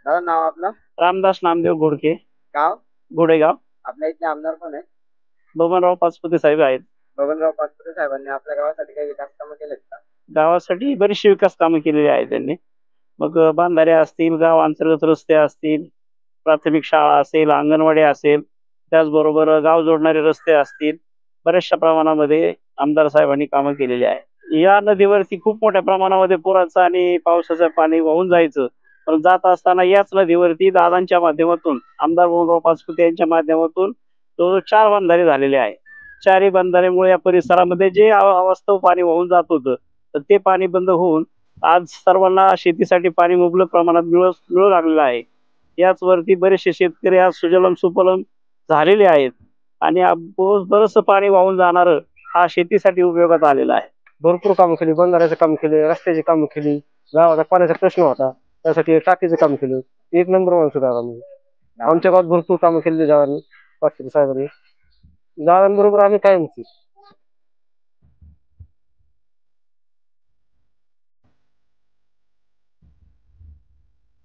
दादा नाव आपलं? रामदास नामदेव घोडके, गाव? घोडेगाव. आपल्या इथले आमदार कोण आहे? बबनराव पाचपुते साहेब आहेत. बबनराव पाचपुते साहेबांनी आपल्या गावासाठी काही विकास कामं केलेत का? गावासाठी बरीचशी विकास कामं केलेली आहेत त्यांनी. मग बांधाऱ्या असतील, गाव अंतर्गत रस्ते असतील, प्राथमिक शाळा असेल, अंगणवाडी असेल, त्याचबरोबर गाव जोडणारे रस्ते असतील, बऱ्याचशा प्रमाणामध्ये आमदार साहेबांनी कामं केलेली आहे. या नदीवरती खूप मोठ्या प्रमाणामध्ये पुराचं आणि पावसाचं पाणी वाहून जायचं, पण जात असताना याच नदीवरती दादांच्या माध्यमातून, आमदार बबनराव पाचपुते यांच्या माध्यमातून जवळजवळ 4 बंधारे झालेले आहे. 4ही बंधाऱ्यामुळे या परिसरामध्ये जे अवास्तव पाणी वाहून जात होतं, तर ते पाणी बंद होऊन आज सर्वांना शेतीसाठी पाणी मुबलक प्रमाणात मिळू लागलेलं आहे. याच वरती बरेचसे शेतकरी आज सुजलाम सुफलाम झालेले आहेत आणि बरचसं पाणी वाहून जाणारं हा शेतीसाठी उपयोगात आलेला आहे. भरपूर कामं केली, बंधाऱ्याचं काम केले, रस्त्याची कामं केली, गावाचा पाण्याचा प्रश्न होता त्यासाठी टाकीचं काम केलं. एक नंबर माणूस होता आमच्या गावात भरपूर कामं केली दादांनी, पाचपुते साहेबांनी. दादांबरोबर आम्ही कायमची.